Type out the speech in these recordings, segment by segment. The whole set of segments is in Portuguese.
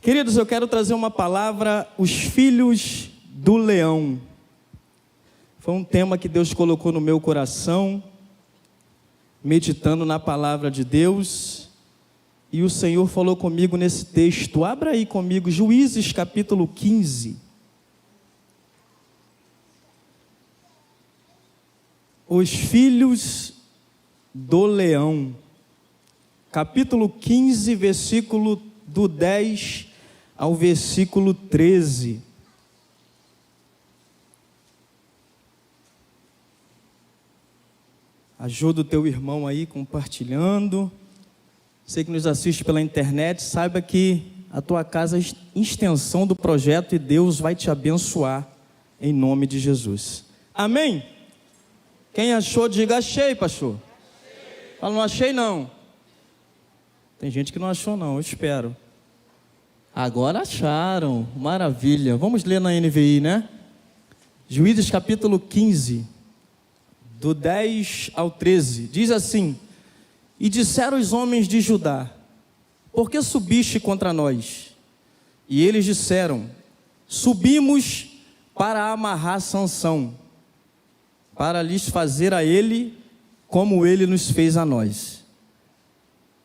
Queridos, eu quero trazer uma palavra, os filhos do leão. Foi um tema que Deus colocou no meu coração, meditando na palavra de Deus, e o Senhor falou comigo nesse texto. Abra aí comigo, Juízes capítulo 15. Os filhos do leão, capítulo 15, versículo do 10 ao versículo 13. Ajuda o teu irmão aí compartilhando. Você que nos assiste pela internet, saiba que a tua casa é extensão do projeto e Deus vai te abençoar em nome de Jesus. Amém? Quem achou, diga achei, pastor. Fala, não achei não. Tem gente que não achou não, eu espero. Agora acharam, maravilha. Vamos ler na NVI, né? Juízes capítulo 15, do 10 ao 13, diz assim: E disseram os homens de Judá: Por que subiste contra nós? E eles disseram: Subimos para amarrar Sansão, para lhes fazer a ele como ele nos fez a nós.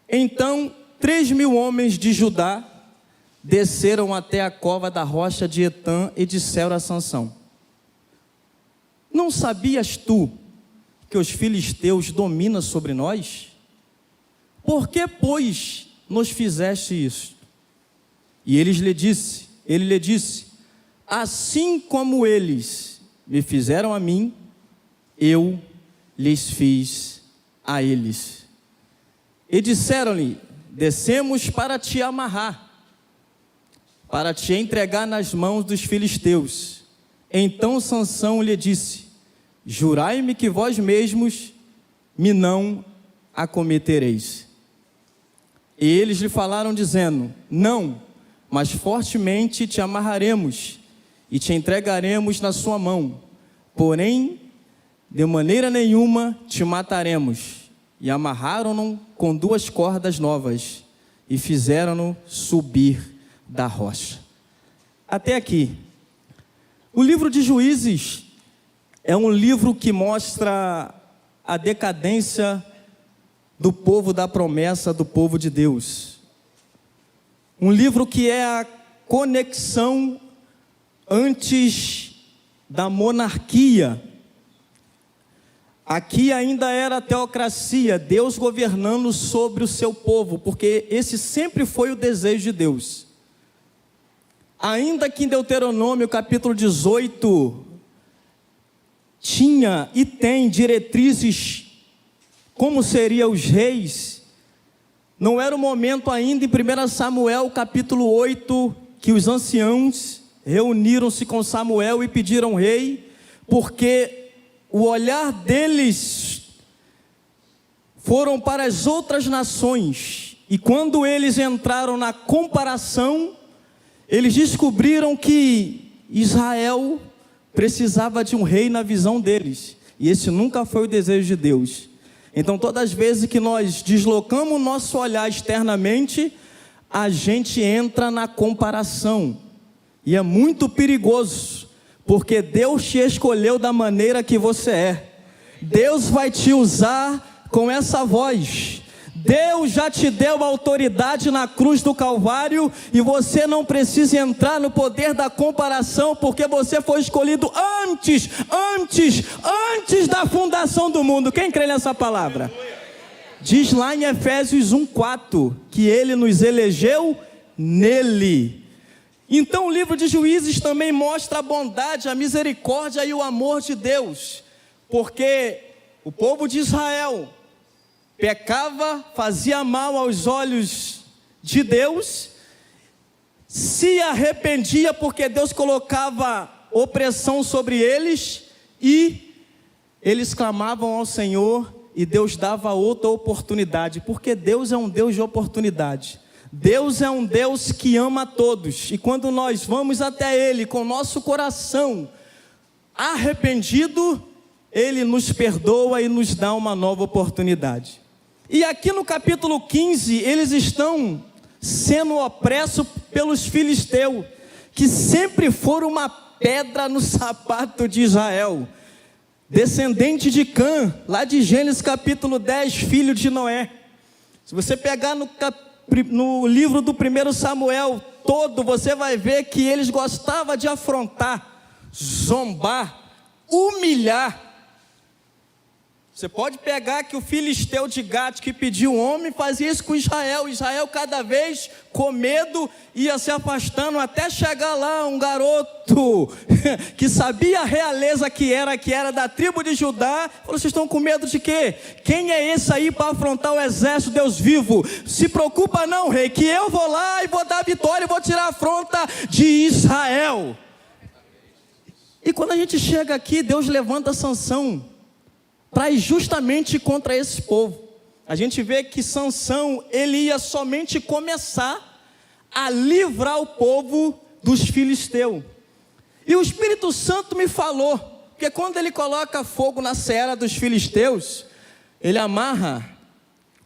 Então 3.000 homens de Judá desceram até a cova da rocha de Etã e disseram a Sansão: Não sabias tu que os filisteus dominam sobre nós? Por que, pois, nos fizeste isso? E ele lhe disse: Assim como eles me fizeram a mim, eu lhes fiz a eles. E disseram-lhe: Descemos para te amarrar, para te entregar nas mãos dos filisteus. Então Sansão lhe disse: Jurai-me que vós mesmos me não acometereis. E eles lhe falaram dizendo: Não, mas fortemente te amarraremos e te entregaremos na sua mão, porém de maneira nenhuma te mataremos. E amarraram-no com 2 cordas novas e fizeram-no subir da rocha. Até aqui. O livro de Juízes é um livro que mostra a decadência do povo da promessa, do povo de Deus. Um livro que é a conexão antes da monarquia. Aqui ainda era a teocracia, Deus governando sobre o seu povo, porque esse sempre foi o desejo de Deus. Ainda que em Deuteronômio capítulo 18 tinha e tem diretrizes como seriam os reis, não era o momento ainda em 1 Samuel capítulo 8, que os anciãos reuniram-se com Samuel e pediram rei, porque o olhar deles foram para as outras nações, e quando eles entraram na comparação, eles descobriram que Israel precisava de um rei na visão deles, e esse nunca foi o desejo de Deus. Então todas as vezes que nós deslocamos o nosso olhar externamente, a gente entra na comparação, e é muito perigoso, porque Deus te escolheu da maneira que você é. Deus vai te usar com essa voz. Deus já te deu autoridade na cruz do Calvário, e você não precisa entrar no poder da comparação, porque você foi escolhido antes da fundação do mundo. Quem crê nessa palavra? Diz lá em Efésios 1:4 que Ele nos elegeu nele. Então o livro de Juízes também mostra a bondade, a misericórdia e o amor de Deus, porque o povo de Israel pecava, fazia mal aos olhos de Deus, se arrependia porque Deus colocava opressão sobre eles, e eles clamavam ao Senhor e Deus dava outra oportunidade, porque Deus é um Deus de oportunidade. Deus é um Deus que ama a todos, e quando nós vamos até Ele com nosso coração arrependido, Ele nos perdoa e nos dá uma nova oportunidade. E aqui no capítulo 15, eles estão sendo opressos pelos filisteus, que sempre foram uma pedra no sapato de Israel. Descendente de Cã, lá de Gênesis capítulo 10, filho de Noé. Se você pegar no livro do 1 Samuel todo, você vai ver que eles gostavam de afrontar, zombar, humilhar. Você pode pegar que o filisteu de Gate que pediu um homem, fazia isso com Israel. Israel cada vez com medo ia se afastando, até chegar lá um garoto que sabia a realeza que era da tribo de Judá. Falou: vocês estão com medo de quê? Quem é esse aí para afrontar o exército de Deus vivo? Se preocupa não, rei, que eu vou lá e vou dar vitória e vou tirar a afronta de Israel. E quando a gente chega aqui, Deus levanta Sansão para ir justamente contra esse povo. A gente vê que Sansão, ele ia somente começar a livrar o povo dos filisteus. E o Espírito Santo me falou, que quando ele coloca fogo na seara dos filisteus, ele amarra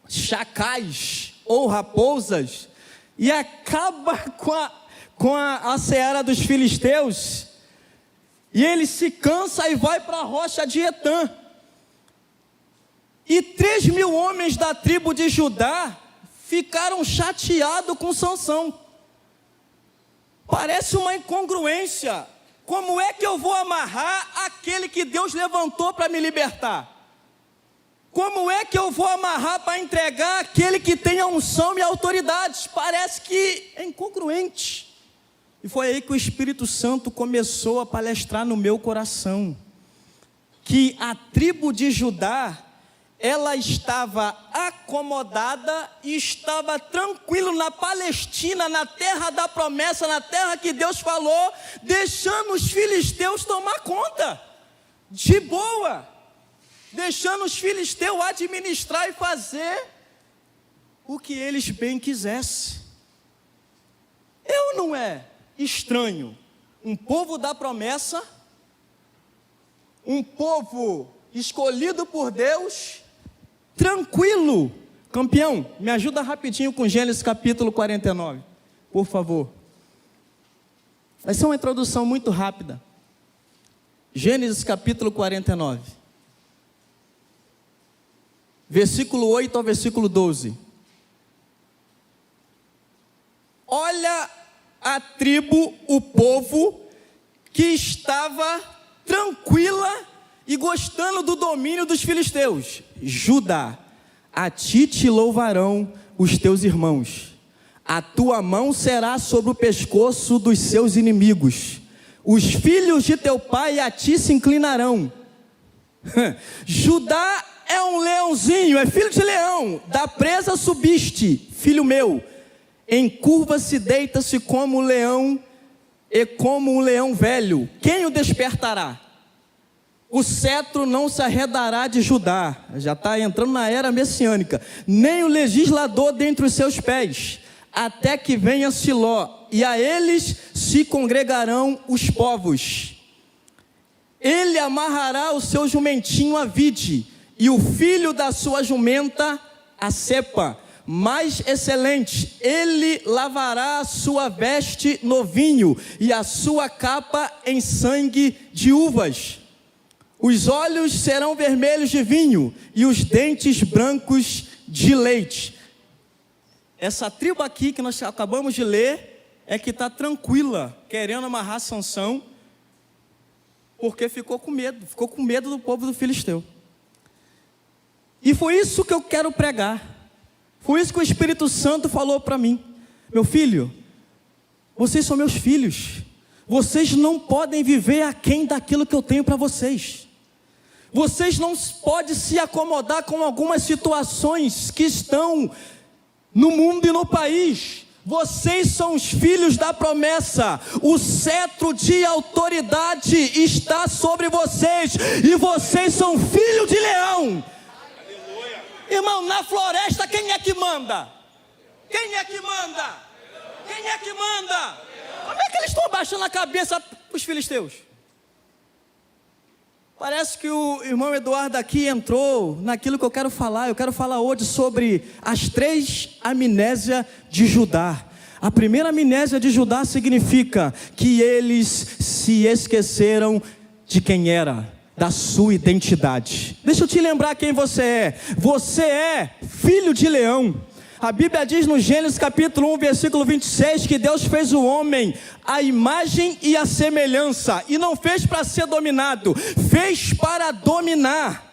chacais ou raposas e acaba com a seara dos filisteus, e ele se cansa e vai para a rocha de Etã. E 3.000 homens da tribo de Judá ficaram chateados com Sansão. Parece uma incongruência. Como é que eu vou amarrar aquele que Deus levantou para me libertar? Como é que eu vou amarrar para entregar aquele que tem a unção e a autoridade? Parece que é incongruente. E foi aí que o Espírito Santo começou a palestrar no meu coração, que a tribo de Judá, ela estava acomodada e estava tranquilo na Palestina, na terra da promessa, na terra que Deus falou, deixando os filisteus tomar conta, de boa, deixando os filisteus administrar e fazer o que eles bem quisessem. Não é estranho um povo da promessa, um povo escolhido por Deus, tranquilo. Campeão, me ajuda rapidinho com Gênesis capítulo 49, por favor. Vai ser uma introdução muito rápida. Gênesis capítulo 49, versículo 8 ao versículo 12. Olha a tribo, o povo que estava tranquila e gostando do domínio dos filisteus. Judá, a ti te louvarão os teus irmãos, a tua mão será sobre o pescoço dos seus inimigos, os filhos de teu pai a ti se inclinarão. Judá é um leãozinho, é filho de leão, da presa subiste, filho meu, encurva-se, deita-se como um leão, e como um leão velho, quem o despertará? O cetro não se arredará de Judá, já está entrando na era messiânica, nem o legislador dentre os seus pés, até que venha Siló, e a eles se congregarão os povos. Ele amarrará o seu jumentinho à vide, e o filho da sua jumenta à cepa, mais excelente, ele lavará a sua veste no vinho, e a sua capa em sangue de uvas. Os olhos serão vermelhos de vinho, e os dentes brancos de leite. Essa tribo aqui que nós acabamos de ler, é que está tranquila, querendo amarrar Sansão, porque ficou com medo do povo do filisteu. E foi isso que eu quero pregar. Foi isso que o Espírito Santo falou para mim. Meu filho, vocês são meus filhos. Vocês não podem viver aquém daquilo que eu tenho para vocês. Vocês não podem se acomodar com algumas situações que estão no mundo e no país. Vocês são os filhos da promessa. O cetro de autoridade está sobre vocês. E vocês são filhos de leão. Irmão, na floresta quem é que manda? Quem é que manda? Quem é que manda? Como é que eles estão abaixando a cabeça para os filisteus? Parece que o irmão Eduardo aqui entrou naquilo que eu quero falar. Eu quero falar hoje sobre as 3 amnésias de Judá. A primeira amnésia de Judá significa que eles se esqueceram de quem era, da sua identidade. Deixa eu te lembrar quem você é. Você é filho de leão. A Bíblia diz no Gênesis capítulo 1, versículo 26, que Deus fez o homem à imagem e à semelhança, e não fez para ser dominado, fez para dominar.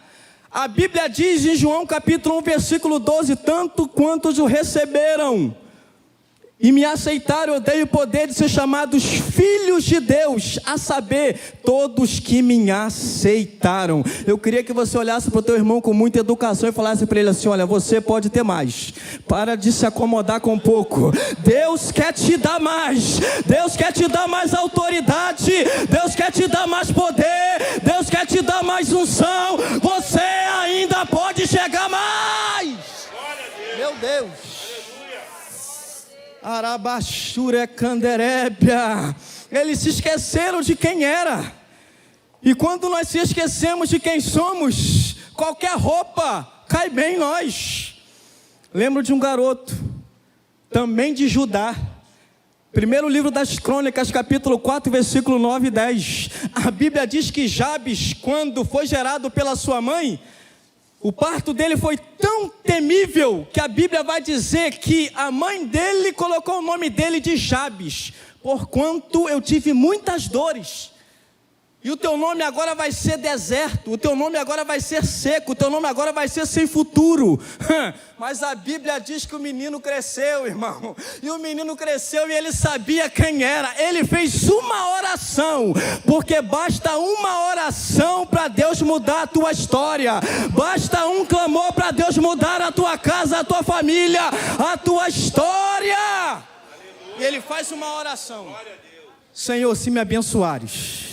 A Bíblia diz em João capítulo 1, versículo 12, tanto quantos o receberam e me aceitaram, eu dei o poder de ser chamados filhos de Deus, a saber, todos que me aceitaram. Eu queria que você olhasse para o teu irmão com muita educação e falasse para ele assim: olha, você pode ter mais, para de se acomodar com pouco. Deus quer te dar mais, Deus quer te dar mais autoridade, Deus quer te dar mais poder, Deus quer te dar mais unção. Você ainda pode chegar mais. Meu Deus. Arabachura canderébia. Eles se esqueceram de quem era. E quando nós se esquecemos de quem somos, qualquer roupa cai bem em nós. Lembro de um garoto, também de Judá. Primeiro livro das Crônicas, capítulo 4, versículo 9 e 10. A Bíblia diz que Jabes, quando foi gerado pela sua mãe, o parto dele foi tão temível que a Bíblia vai dizer que a mãe dele colocou o nome dele de Jabes, porquanto eu tive muitas dores. E o teu nome agora vai ser deserto, o teu nome agora vai ser seco, o teu nome agora vai ser sem futuro. Mas a Bíblia diz que o menino cresceu, irmão. E o menino cresceu e ele sabia quem era. Ele fez uma oração, porque basta uma oração para Deus mudar a tua história. Basta um clamor para Deus mudar a tua casa, a tua família, a tua história. Aleluia. E ele faz uma oração: Senhor, se me abençoares,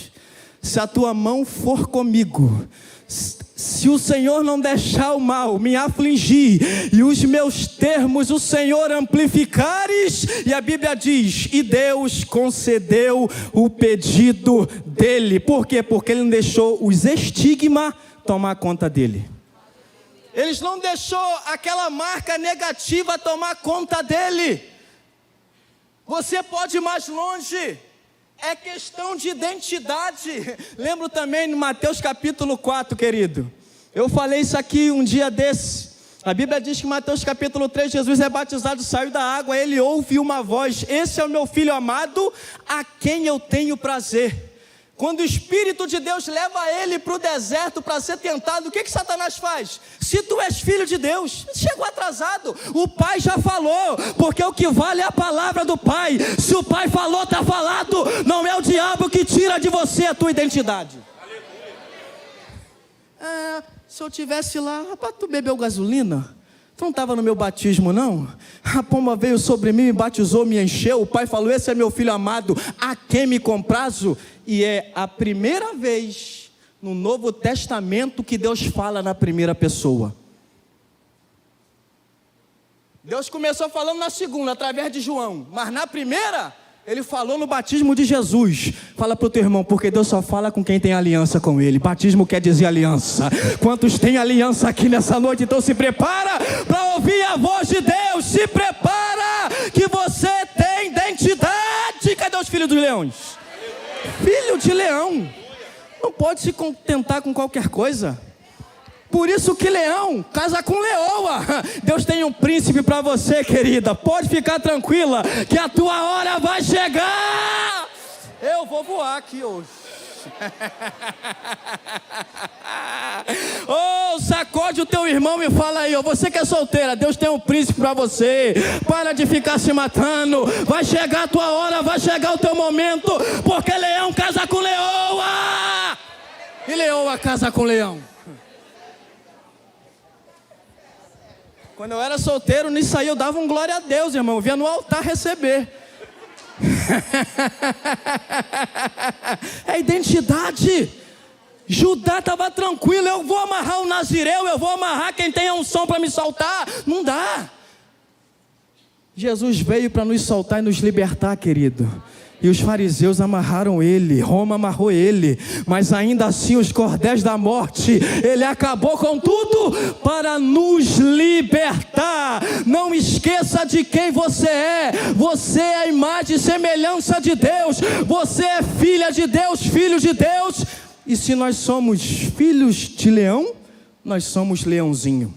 se a tua mão for comigo, se o Senhor não deixar o mal me afligir, e os meus termos o Senhor amplificares, e a Bíblia diz, e Deus concedeu o pedido dele. Por quê? Porque ele não deixou os estigmas tomar conta dele. Ele não deixou aquela marca negativa tomar conta dele. Você pode ir mais longe. É questão de identidade. Lembro também no Mateus capítulo 4, querido. Eu falei isso aqui um dia desse. A Bíblia diz que em Mateus capítulo 3, Jesus é batizado, saiu da água, ele ouve uma voz: esse é o meu filho amado, a quem eu tenho prazer. Quando o Espírito de Deus leva ele para o deserto para ser tentado, o que Satanás faz? Se tu és filho de Deus, chegou atrasado, o Pai já falou, porque o que vale é a palavra do Pai. Se o Pai falou, está falado. Não é o diabo que tira de você a tua identidade. Se eu tivesse lá, rapaz, tu bebeu gasolina? Tu não estava no meu batismo, não? A pomba veio sobre mim, me batizou, me encheu. O Pai falou: esse é meu filho amado, a quem me comprazo. E é a primeira vez no Novo Testamento que Deus fala na primeira pessoa. Deus começou falando na segunda, através de João. Mas na primeira, ele falou no batismo de Jesus. Fala para o teu irmão, porque Deus só fala com quem tem aliança com ele. Batismo quer dizer aliança. Quantos têm aliança aqui nessa noite? Então se prepara para ouvir a voz de Deus. Se prepara que você tem identidade. Cadê os filhos dos leões? Filho de leão. Não pode se contentar com qualquer coisa. Por isso que leão casa com leoa. Deus tem um príncipe para você, querida. Pode ficar tranquila que a tua hora vai chegar. Eu vou voar aqui hoje. Sacode o teu irmão e fala aí: você que é solteira, Deus tem um príncipe para você. Para de ficar se matando. Vai chegar a tua hora, vai chegar o teu momento, porque leão casa com leoa, e leoa casa com leão. Quando eu era solteiro, nisso aí eu dava um glória a Deus, irmão. Eu vinha no altar receber. É identidade. Judá estava tranquilo: eu vou amarrar o nazireu, eu vou amarrar quem tem a unção para me soltar. Não dá. Jesus veio para nos soltar e nos libertar, querido. E os fariseus amarraram ele, Roma amarrou ele, mas ainda assim os cordéis da morte, ele acabou com tudo para nos libertar. Não esqueça de quem você é a imagem e semelhança de Deus, você é filha de Deus, filho de Deus, e se nós somos filhos de leão, nós somos leãozinho.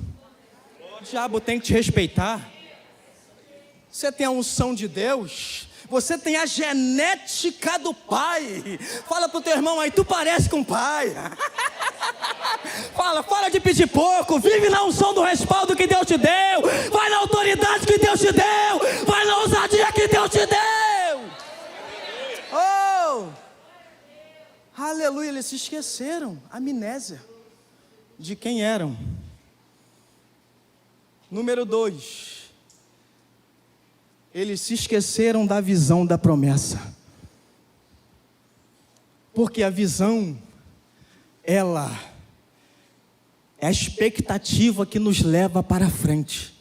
O diabo tem que te respeitar, você tem a unção de Deus, você tem a genética do pai. Fala pro teu irmão aí, tu parece com o pai. Fala de pedir pouco, vive na unção do respaldo que Deus te deu, vai na autoridade que Deus te deu, vai na ousadia que Deus te deu. Oh, aleluia, eles se esqueceram, amnésia, de quem eram. Número 2. Eles se esqueceram da visão da promessa. Porque a visão, ela é a expectativa que nos leva para frente.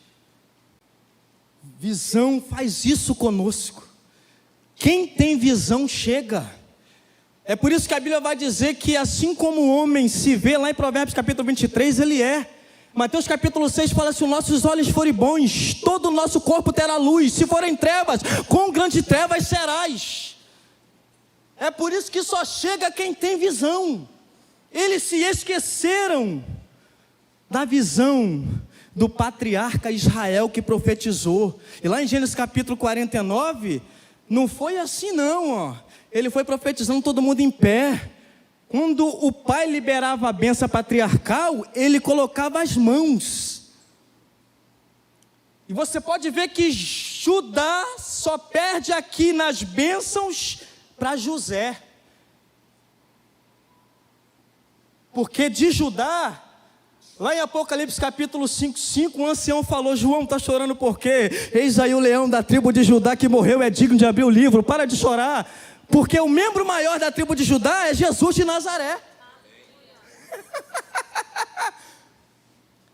Visão faz isso conosco. Quem tem visão chega. É por isso que a Bíblia vai dizer que assim como o homem se vê, lá em Provérbios capítulo 23, ele é. Mateus capítulo 6 fala: se os nossos olhos forem bons, todo o nosso corpo terá luz. Se forem trevas, com grandes trevas serás. É por isso que só chega quem tem visão. Eles se esqueceram da visão do patriarca Israel que profetizou. E lá em Gênesis capítulo 49, não foi assim não, ó. Ele foi profetizando todo mundo em pé. Quando o pai liberava a bênção patriarcal, ele colocava as mãos. E você pode ver que Judá só perde aqui nas bênçãos para José. Porque de Judá, lá em Apocalipse capítulo 5, um ancião falou: João, está chorando por quê? Eis aí o leão da tribo de Judá que morreu, é digno de abrir o livro, para de chorar. Porque o membro maior da tribo de Judá é Jesus de Nazaré.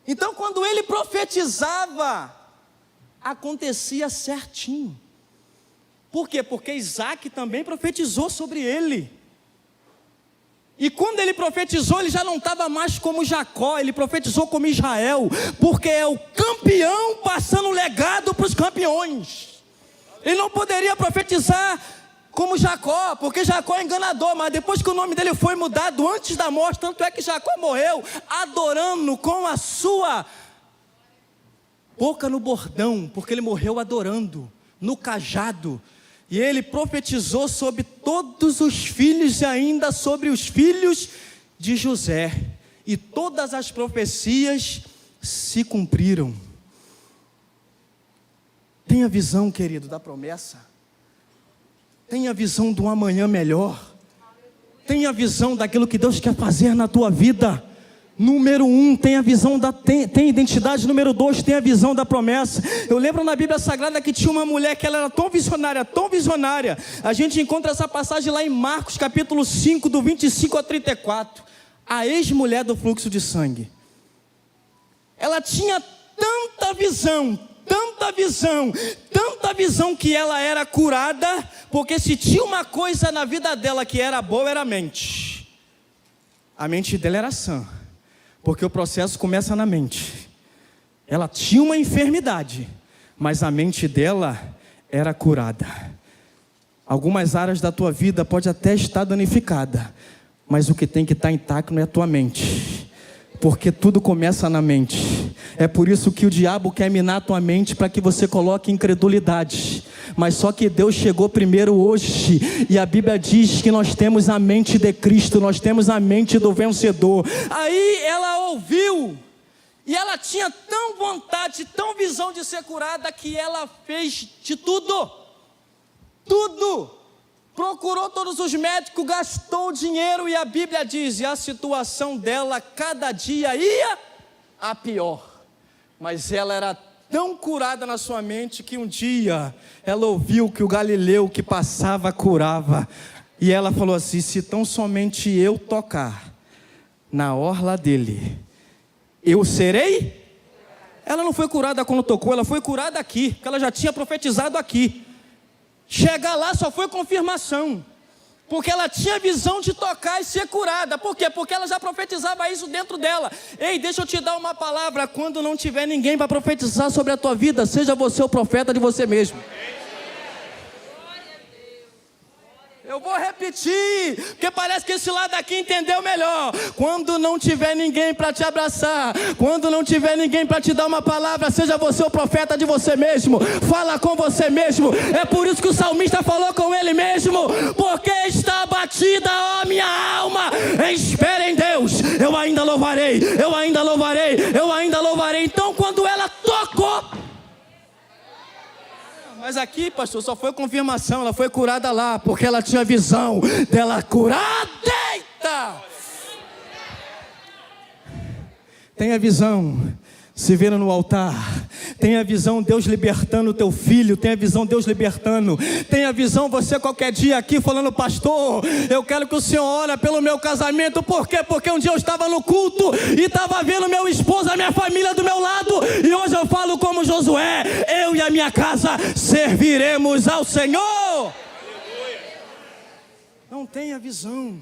Então quando ele profetizava, acontecia certinho. Por quê? Porque Isaac também profetizou sobre ele. E quando ele profetizou, ele já não estava mais como Jacó, ele profetizou como Israel. Porque é o campeão passando legado para os campeões. Ele não poderia profetizar como Jacó, porque Jacó é enganador, mas depois que o nome dele foi mudado antes da morte, tanto é que Jacó morreu adorando com a sua boca no bordão, porque ele morreu adorando, no cajado. E ele profetizou sobre todos os filhos e ainda sobre os filhos de José. E todas as profecias se cumpriram. Tenha visão, querido, da promessa. Tenha visão de um amanhã melhor. Tenha visão daquilo que Deus quer fazer na tua vida. Número 1, tenha visão tem identidade. Número 2, tenha visão da promessa. Eu lembro na Bíblia Sagrada que tinha uma mulher que ela era tão visionária. A gente encontra essa passagem lá em Marcos capítulo 5, do 25 a 34. A ex-mulher do fluxo de sangue. Ela tinha tanta visão que ela era curada, porque se tinha uma coisa na vida dela que era boa, era a mente. A mente dela era sã, porque o processo começa na mente. Ela tinha uma enfermidade, mas a mente dela era curada. Algumas áreas da tua vida pode até estar danificada, mas o que tem que estar intacto não é a tua mente, porque tudo começa na mente. É por isso que o diabo quer minar a tua mente, para que você coloque incredulidade. Mas só que Deus chegou primeiro hoje, e a Bíblia diz que nós temos a mente de Cristo, nós temos a mente do vencedor. Aí ela ouviu, e ela tinha tão vontade, tão visão de ser curada, que ela fez de tudo. Procurou todos os médicos, gastou dinheiro, e a Bíblia diz, e a situação dela cada dia ia a pior. Mas ela era tão curada na sua mente, que um dia ela ouviu que o Galileu que passava curava. E ela falou assim: se tão somente eu tocar na orla dele, eu serei? Ela não foi curada quando tocou, ela foi curada aqui, porque ela já tinha profetizado aqui. Chegar lá só foi confirmação, porque ela tinha visão de tocar e ser curada. Por quê? Porque ela já profetizava isso dentro dela. Ei, deixa eu te dar uma palavra: quando não tiver ninguém para profetizar sobre a tua vida, seja você o profeta de você mesmo. Eu vou repetir, porque parece que esse lado aqui entendeu melhor. Quando não tiver ninguém para te abraçar, quando não tiver ninguém para te dar uma palavra, seja você o profeta de você mesmo. Fala com você mesmo. É por isso que o salmista falou com ele mesmo: porque está abatida, ó minha alma, espera em Deus. Eu ainda louvarei, eu ainda louvarei, eu ainda louvarei. Então quando ela tocou... Mas aqui, pastor, só foi confirmação. Ela foi curada lá, porque ela tinha visão dela curada. Eita! Tenha visão se vendo no altar. Tenha visão Deus libertando o teu filho. Tenha visão Deus libertando. Tenha visão você qualquer dia aqui falando: pastor, eu quero que o senhor ore pelo meu casamento. Por quê? Porque um dia eu estava no culto e estava vendo meu esposo, a minha família do meu lado. E hoje eu falo como Josué: eu e a minha casa serviremos ao Senhor. Não tenha visão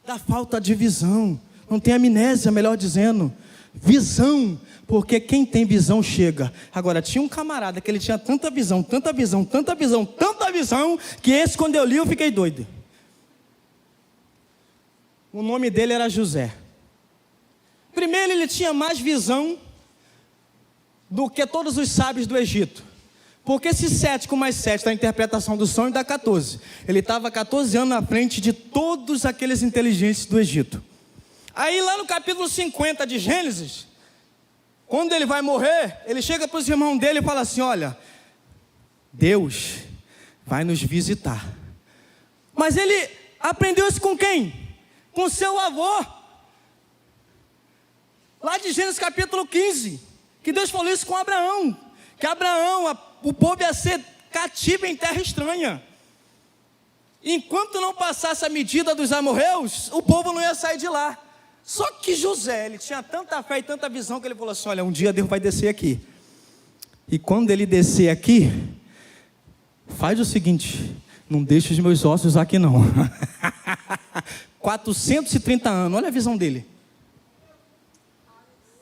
da falta de visão. Não tenha amnésia, melhor dizendo. Visão, porque quem tem visão chega. Agora, tinha um camarada que ele tinha tanta visão, tanta visão, tanta visão, tanta visão, que esse, quando eu li, eu fiquei doido. O nome dele era José. Primeiro, ele tinha mais visão do que todos os sábios do Egito, porque esse 7 com mais 7 da interpretação do sonho dá 14. Ele estava 14 anos na frente de todos aqueles inteligentes do Egito. Aí lá no capítulo 50 de Gênesis, quando ele vai morrer, ele chega para os irmãos dele e fala assim: olha, Deus vai nos visitar. Mas ele aprendeu isso com quem? Com seu avô. Lá de Gênesis capítulo 15, que Deus falou isso com Abraão, que Abraão, o povo ia ser cativo em terra estranha. Enquanto não passasse a medida dos amorreus, o povo não ia sair de lá. Só que José, ele tinha tanta fé e tanta visão que ele falou assim: olha, um dia Deus vai descer aqui. E quando ele descer aqui, faz o seguinte: não deixe os meus ossos aqui não. 430 anos, olha a visão dele.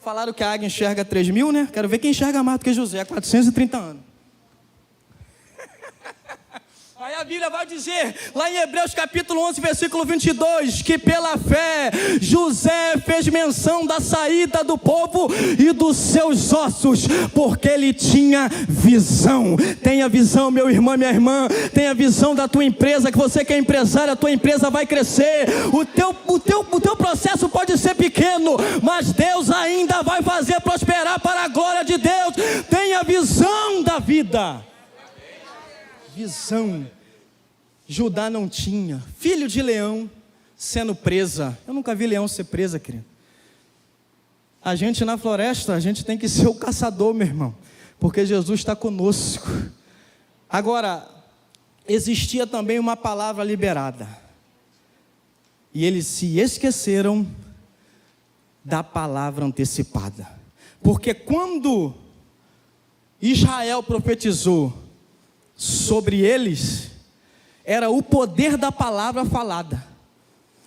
Falaram que a águia enxerga 3.000, né? Quero ver quem enxerga mais do que José, 430 anos. Aí a Bíblia vai dizer, lá em Hebreus capítulo 11, versículo 22, que pela fé, José fez menção da saída do povo e dos seus ossos, porque ele tinha visão. Tenha visão, meu irmão, minha irmã. Tenha visão da tua empresa, que você que é empresário, a tua empresa vai crescer. O teu processo pode ser pequeno, mas Deus ainda vai fazer prosperar para a glória de Deus. Tenha visão da vida. Visão. Judá não tinha. Filho de leão sendo presa. Eu nunca vi leão ser presa, querido. A gente na floresta, a gente tem que ser o caçador, meu irmão, porque Jesus está conosco. Agora, existia também uma palavra liberada, e eles se esqueceram da palavra antecipada, porque quando Israel profetizou sobre eles, era o poder da palavra falada.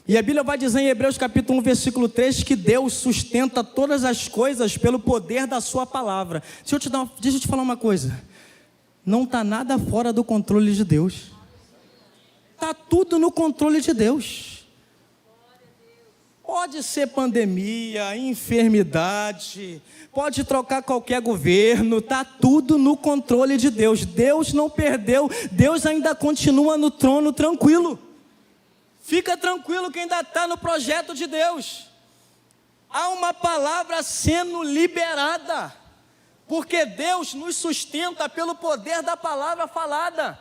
E a Bíblia vai dizer em Hebreus capítulo 1, versículo 3, que Deus sustenta todas as coisas pelo poder da sua palavra. Deixa eu te falar uma coisa: não está nada fora do controle de Deus. Está tudo no controle de Deus. Pode ser pandemia, enfermidade, pode trocar qualquer governo, está tudo no controle de Deus. Deus não perdeu, Deus ainda continua no trono tranquilo. Fica tranquilo que ainda está no projeto de Deus. Há uma palavra sendo liberada, porque Deus nos sustenta pelo poder da palavra falada.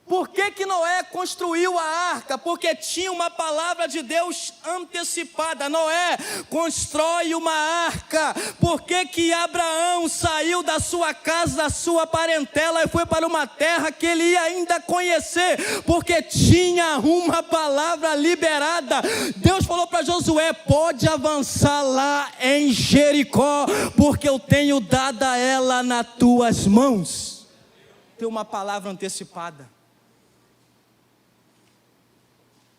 Por que Noé construiu a arca? Porque tinha uma palavra de Deus antecipada. Noé constrói uma arca. Por que Abraão saiu da sua casa, da sua parentela e foi para uma terra que ele ia ainda conhecer? Porque tinha uma palavra liberada. Deus falou para Josué: pode avançar lá em Jericó, porque eu tenho dado ela nas tuas mãos. ter uma palavra antecipada?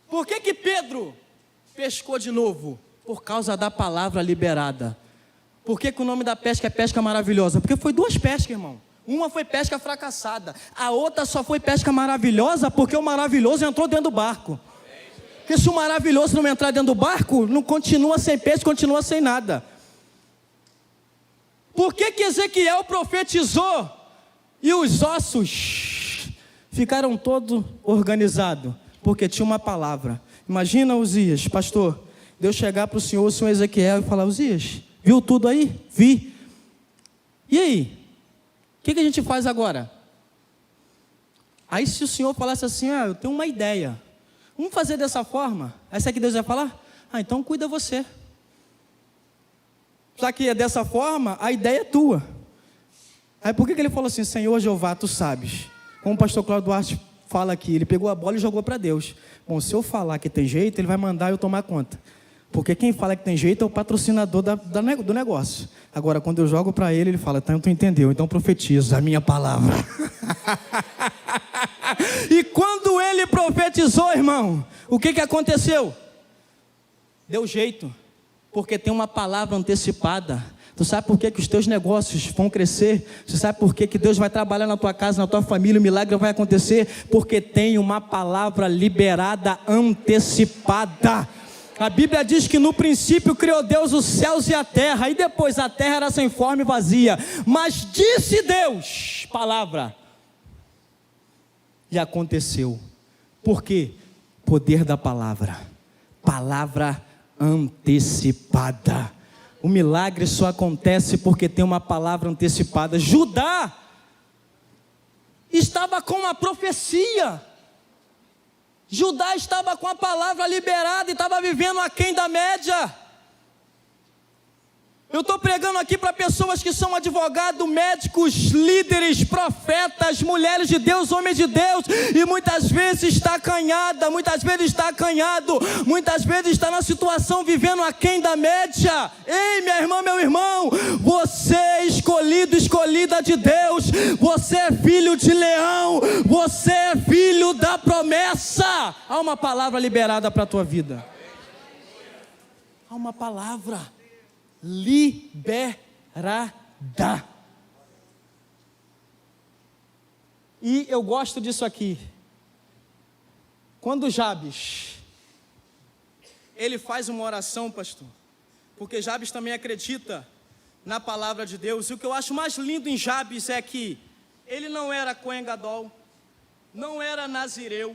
Por que Pedro pescou de novo? Por causa da palavra liberada. Por que o nome da pesca é pesca maravilhosa? Porque foi 2 pescas, irmão. Uma foi pesca fracassada, a outra só foi pesca maravilhosa porque o maravilhoso entrou dentro do barco. Porque se o maravilhoso não entrar dentro do barco, não continua sem peixe, continua sem nada. Por que Ezequiel profetizou e os ossos ficaram todos organizados? Porque tinha uma palavra. Imagina, Uzias, pastor, Deus chegar para o senhor Ezequiel e falar: Uzias, viu tudo aí? Vi. E aí? O que a gente faz agora? Aí se o senhor falasse assim: eu tenho uma ideia, vamos fazer dessa forma. Aí sabe o que Deus vai falar? Então cuida você. Já que é dessa forma, a ideia é tua. Aí por que ele falou assim: Senhor Jeová, tu sabes? Como o pastor Cláudio Duarte fala aqui, ele pegou a bola e jogou para Deus. Bom, se eu falar que tem jeito, ele vai mandar eu tomar conta. Porque quem fala que tem jeito é o patrocinador do negócio. Agora, quando eu jogo para ele, ele fala: então tu entendeu, então profetiza a minha palavra. E quando ele profetizou, irmão, o que aconteceu? Deu jeito, porque tem uma palavra antecipada. Tu sabe por que os teus negócios vão crescer? Tu sabe por que Deus vai trabalhar na tua casa, na tua família, o milagre vai acontecer? Porque tem uma palavra liberada, antecipada. A Bíblia diz que no princípio criou Deus os céus e a terra, e depois a terra era sem forma e vazia, mas disse Deus, palavra, e aconteceu. Por quê? Poder da palavra, palavra antecipada. O milagre só acontece porque tem uma palavra antecipada. Judá estava com uma profecia. Judá estava com a palavra liberada e estava vivendo aquém da média. Eu estou pregando aqui para pessoas que são advogados, médicos, líderes, profetas, mulheres de Deus, homens de Deus, e muitas vezes está acanhada, muitas vezes está acanhado, muitas vezes está na situação vivendo aquém da média. Ei, minha irmã, meu irmão, você é escolhido, escolhida de Deus, você é filho de leão, você é filho da promessa. Há uma palavra liberada para a tua vida. Há uma palavra liberada. E eu gosto disso aqui. Quando Jabes, ele faz uma oração, pastor, porque Jabes também acredita na palavra de Deus. E o que eu acho mais lindo em Jabes é que ele não era Cohen Gadol, não era nazireu,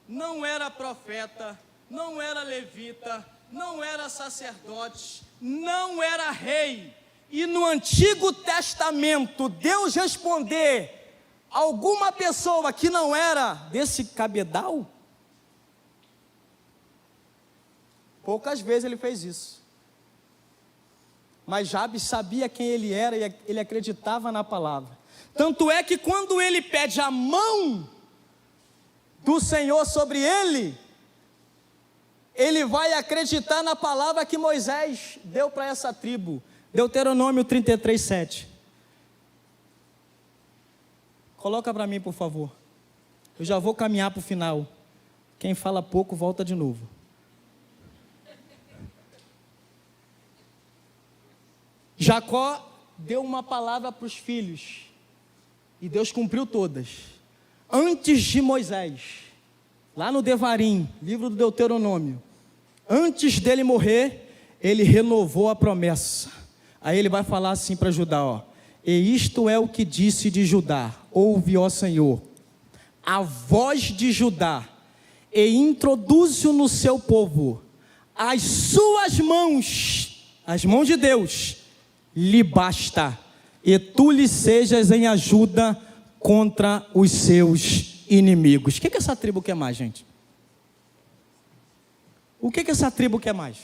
não era profeta, não era levita, não era sacerdote, não era rei. E no Antigo Testamento, Deus responder alguma pessoa que não era desse cabedal, poucas vezes ele fez isso. Mas Jabes sabia quem ele era e ele acreditava na palavra. Tanto é que quando ele pede a mão do Senhor sobre ele, ele vai acreditar na palavra que Moisés deu para essa tribo. Deuteronômio 33:7. Coloca para mim, por favor. Eu já vou caminhar para o final. Quem fala pouco, volta de novo. Jacó deu uma palavra para os filhos, e Deus cumpriu todas. Antes de Moisés, lá no Devarim, livro do Deuteronômio, antes dele morrer, ele renovou a promessa. Aí ele vai falar assim para Judá, e isto é o que disse de Judá: ouve, ó Senhor, a voz de Judá, e introduze-o no seu povo, as suas mãos, as mãos de Deus, lhe basta, e tu lhe sejas em ajuda contra os seus inimigos. O que essa tribo quer mais, gente? O que essa tribo quer mais?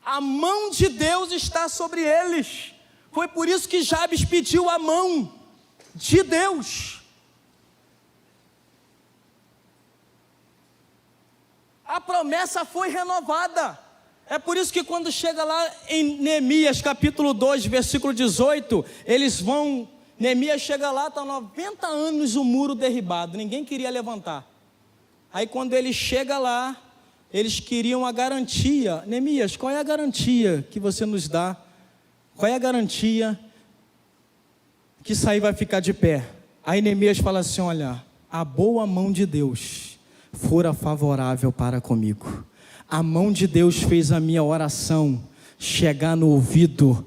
A mão de Deus está sobre eles. Foi por isso que Jabes pediu a mão de Deus. A promessa foi renovada. É por isso que quando chega lá em Neemias capítulo 2, versículo 18, eles vão Neemias chega lá, está 90 anos o muro derribado, ninguém queria levantar. Aí quando ele chega lá, eles queriam a garantia. Neemias, qual é a garantia que você nos dá? Qual é a garantia que isso aí vai ficar de pé? Aí Neemias fala assim, olha, a boa mão de Deus fora favorável para comigo. A mão de Deus fez a minha oração chegar no ouvido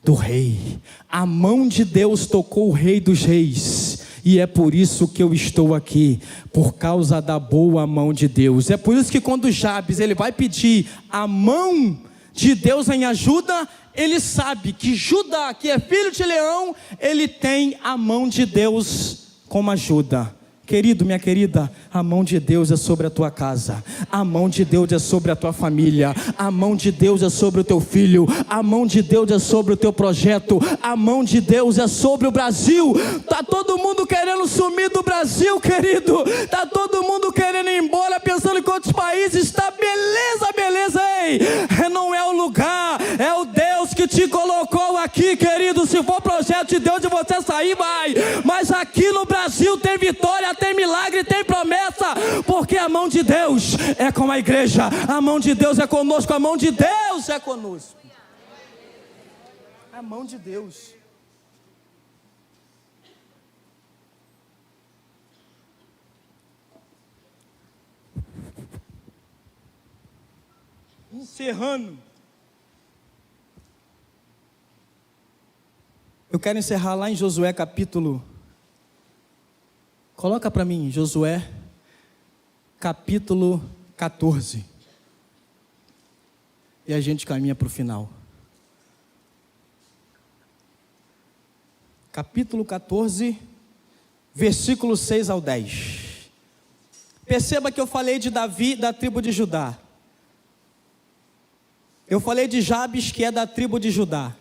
do rei. A mão de Deus tocou o rei dos reis. E é por isso que eu estou aqui, por causa da boa mão de Deus. É por isso que quando Jabes ele vai pedir a mão de Deus em ajuda, ele sabe que Judá, que é filho de Leão, ele tem a mão de Deus como ajuda. Querido, minha querida, a mão de Deus é sobre a tua casa, a mão de Deus é sobre a tua família, a mão de Deus é sobre o teu filho, a mão de Deus é sobre o teu projeto, a mão de Deus é sobre o Brasil. Está todo mundo querendo sumir do Brasil, querido, está todo mundo querendo ir embora, pensando em outros países. Está beleza, beleza, ei, não é o lugar, é o Deus que te colocou aqui, querido. Se for projeto de Deus de você sair, vai, mas aqui no Brasil tem vitória, tem milagre, tem promessa, porque a mão de Deus é com a igreja, a mão de Deus é conosco, a mão de Deus é conosco. A mão de Deus. Encerrando. Eu quero encerrar lá em Josué capítulo. Coloca para mim, Josué, capítulo 14. E a gente caminha para o final. Capítulo 14, versículo 6 ao 10. Perceba que eu falei de Davi, da tribo de Judá. Eu falei de Jabes, que é da tribo de Judá.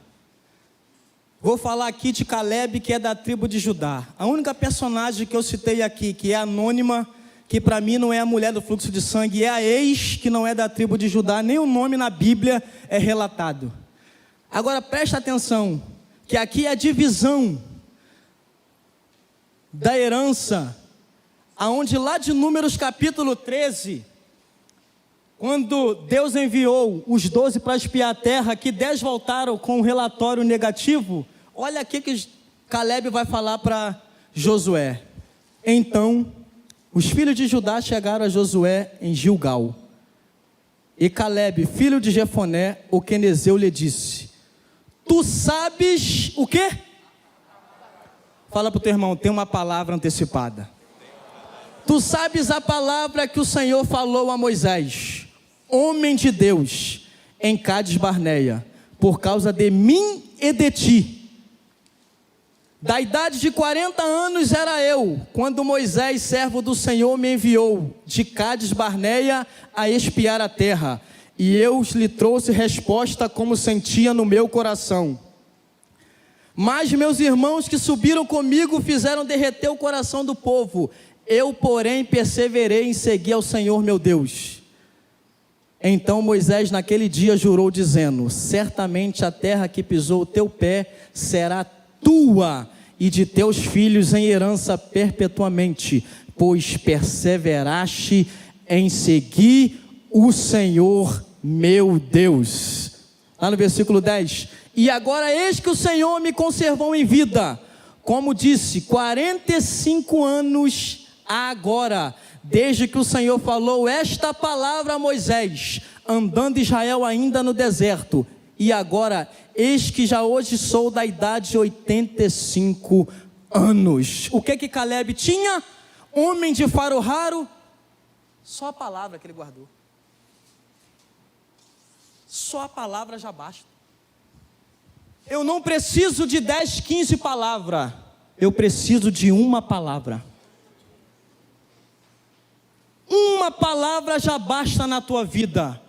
Vou falar aqui de Caleb, que é da tribo de Judá. A única personagem que eu citei aqui, que é anônima, que para mim não é a mulher do fluxo de sangue, é a ex, que não é da tribo de Judá, nem o nome na Bíblia é relatado. Agora presta atenção, que aqui é a divisão da herança, aonde lá de Números capítulo 13, quando Deus enviou os 12 para espiar a terra, que 10 voltaram com um relatório negativo, olha aqui que Caleb vai falar para Josué. Então, os filhos de Judá chegaram a Josué em Gilgal. E Caleb, filho de Jefoné, o quenezeu, lhe disse: tu sabes o quê? Fala para o teu irmão, tem uma palavra antecipada. Tu sabes a palavra que o Senhor falou a Moisés, homem de Deus, em Cádiz Barneia, por causa de mim e de ti. Da idade de 40 anos era eu, quando Moisés, servo do Senhor, me enviou de Cádiz Barneia a espiar a terra, e eu lhe trouxe resposta como sentia no meu coração. Mas meus irmãos que subiram comigo fizeram derreter o coração do povo. Eu, porém, perseverei em seguir ao Senhor meu Deus. Então Moisés naquele dia jurou dizendo: certamente a terra que pisou o teu pé será tua e de teus filhos em herança perpetuamente, pois perseveraste em seguir o Senhor meu Deus. Lá no versículo 10, e agora eis que o Senhor me conservou em vida, como disse, 45 anos agora, desde que o Senhor falou esta palavra a Moisés, andando Israel ainda no deserto, e agora, eis que já hoje sou da idade de 85 anos. O que Caleb tinha? Homem de faro raro, só a palavra que ele guardou. Só a palavra já basta. Eu não preciso de 10, 15 palavras, eu preciso de uma palavra. Uma palavra já basta na tua vida.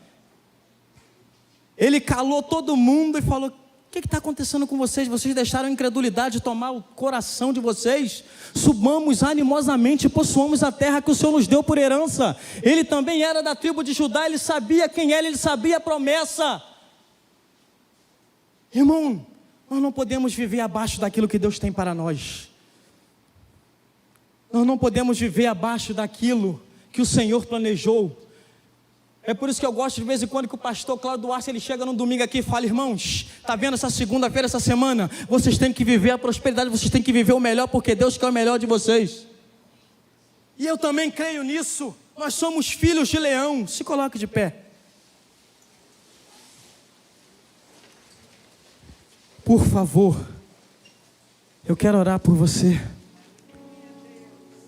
Ele calou todo mundo e falou: o que está acontecendo com vocês? Vocês deixaram a incredulidade tomar o coração de vocês? Subamos animosamente e possuamos a terra que o Senhor nos deu por herança. Ele também era da tribo de Judá, ele sabia quem era, ele sabia a promessa. Irmão, Nós não podemos viver abaixo daquilo que Deus tem para nós. Nós não podemos viver abaixo daquilo que o Senhor planejou. É por isso que eu gosto de vez em quando que o pastor Cláudio Duarte, ele chega no domingo aqui e fala: irmãos, está vendo essa segunda-feira, essa semana? Vocês têm que viver a prosperidade, vocês têm que viver o melhor, porque Deus quer o melhor de vocês. E eu também creio nisso. Nós somos filhos de leão. Se coloque de pé. Por favor, eu quero orar por você.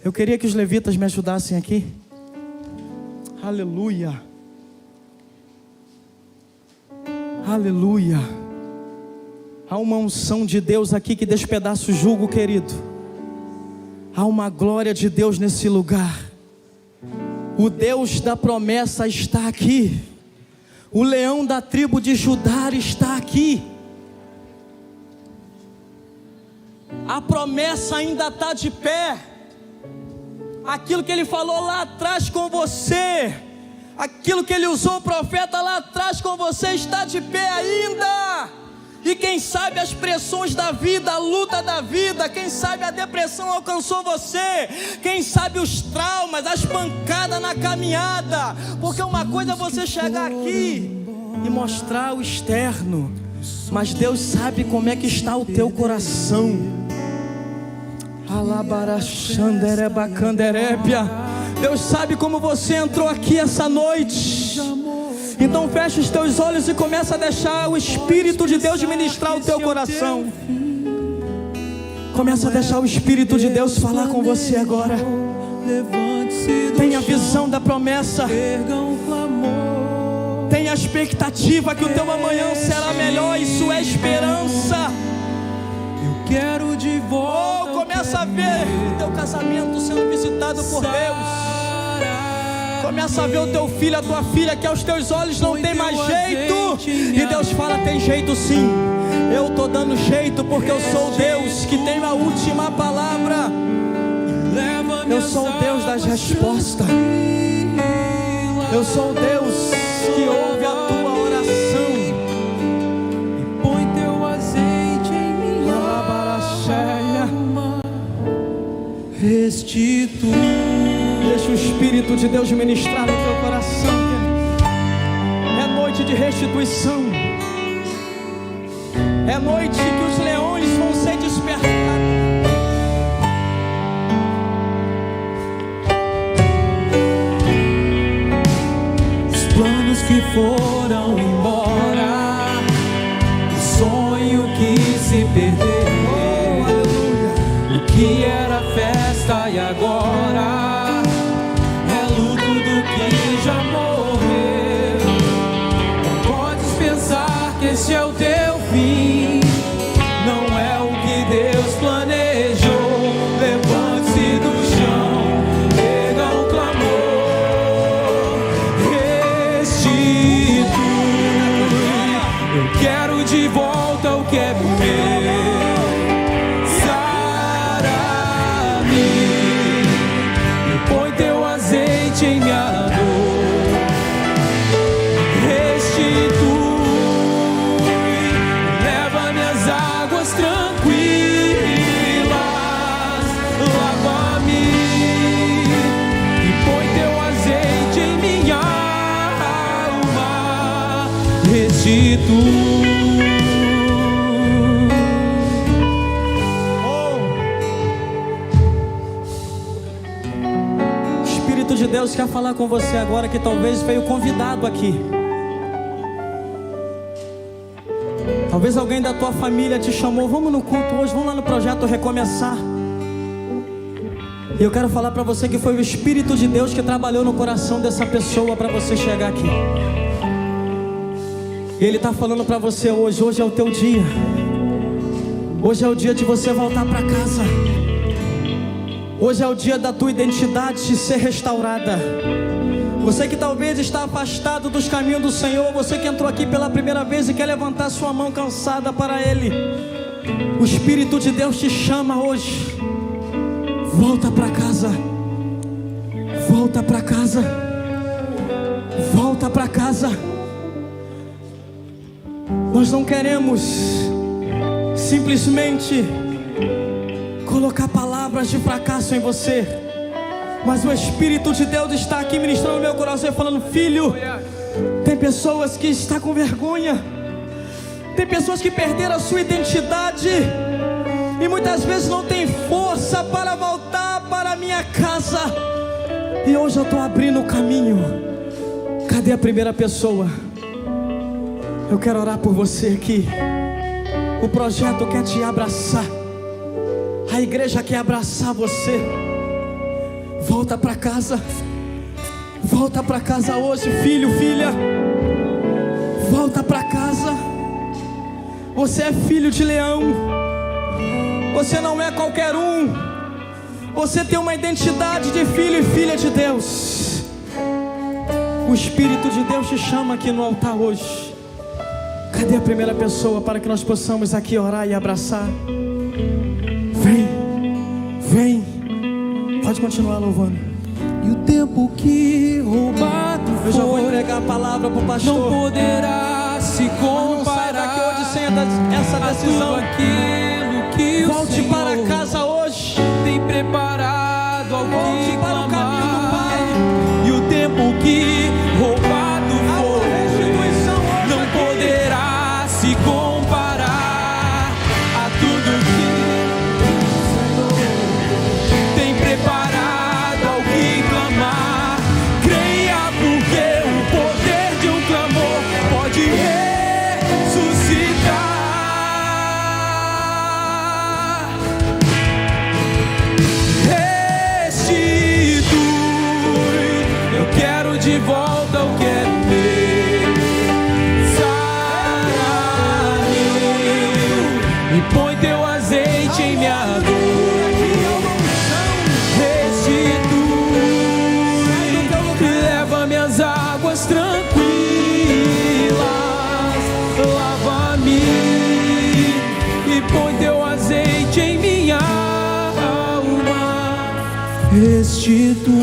Eu queria que os levitas me ajudassem aqui. Aleluia. Aleluia. Há uma unção de Deus aqui que despedaça o jugo, querido. Há uma glória de Deus nesse lugar. O Deus da promessa está aqui. O leão da tribo de Judá está aqui. A promessa ainda está de pé. Aquilo que Ele falou lá atrás com você, aquilo que Ele usou o profeta lá atrás com você, está de pé ainda. E quem sabe as pressões da vida, a luta da vida, quem sabe a depressão alcançou você, quem sabe os traumas, as pancadas na caminhada. Porque uma coisa é você chegar aqui e mostrar o externo, mas Deus sabe como é que está o teu coração. Deus sabe como você entrou aqui essa noite. Então fecha os teus olhos e começa a deixar o Espírito de Deus ministrar o teu coração. Começa a deixar o Espírito de Deus falar com você agora. Tenha a visão da promessa. Tenha a expectativa que o teu amanhã será melhor. Isso é esperança. Quero de volta. Começa a ver o teu casamento sendo visitado por Deus. Começa a ver o teu filho, a tua filha, que aos teus olhos não tem mais jeito. E Deus fala: tem jeito sim. Eu estou dando jeito porque eu sou Deus que tem a última palavra. Eu sou o Deus das respostas. Eu sou o Deus que ouve a tua oração. Restitui. Deixa o Espírito de Deus ministrar no teu coração, querido. É noite de restituição. É noite que os leões vão ser despertados. Os planos que foram embora, o sonho que se perdeu, o que era festa e agora é luto do que já morreu. Não podes pensar que esse é o teu fim, não é o que Deus planejou. Levante-se do chão, erga um clamor, restitui. Eu quero de volta o que é meu. Em minha dor, restitui, leva minhas águas tranquilas, lava-me e põe teu azeite em minha alma, restitui. De Deus quer falar com você agora, que talvez veio convidado aqui. Talvez alguém da tua família te chamou: vamos no culto hoje, vamos lá no projeto Recomeçar. E eu quero falar para você que foi o Espírito de Deus que trabalhou no coração dessa pessoa para você chegar aqui. E Ele está falando para você hoje: hoje é o teu dia. Hoje é o dia de você voltar para casa. Hoje é o dia da tua identidade ser restaurada. Você que talvez está afastado dos caminhos do Senhor, você que entrou aqui pela primeira vez e quer levantar sua mão cansada para Ele, o Espírito de Deus te chama hoje. Volta para casa. Volta para casa. Volta para casa. Nós não queremos simplesmente colocar palavras de fracasso em você, mas o Espírito de Deus está aqui ministrando no meu coração e falando: filho, tem pessoas que estão com vergonha, tem pessoas que perderam a sua identidade e muitas vezes não tem força para voltar para a minha casa, e hoje eu estou abrindo o caminho. Cadê a primeira pessoa? Eu quero orar por você aqui. O projeto quer te abraçar, a igreja quer abraçar você. Volta para casa, volta para casa hoje, filho, filha. Volta para casa. Você é filho de leão, você não é qualquer um, você tem uma identidade de filho e filha de Deus. O Espírito de Deus te chama aqui no altar hoje. Cadê a primeira pessoa para que nós possamos aqui orar e abraçar? Vem, vem, pode continuar louvando. E o tempo que roubado Eu já vou entregar a palavra para o pastor. não poderá se Não sai daqui comparar hoje sem essa a decisão. tudo aquilo que Volte o Senhor para casa hoje. tem preparado ao Volte que para o caminho do clamar. Pai. E o tempo que roubado Há uma foi restituição hoje não aqui. poderá se comparar a tudo que o Senhor tem preparado ao que clamar. Creia, porque o poder de um clamor pode ressuscitar. Restitui, eu quero de volta o que é meu. Sara-me e põe teu azeite em minha dor. Restitui, leva minhas águas tranquilas, lava-me e põe teu azeite em minha alma. Restitui.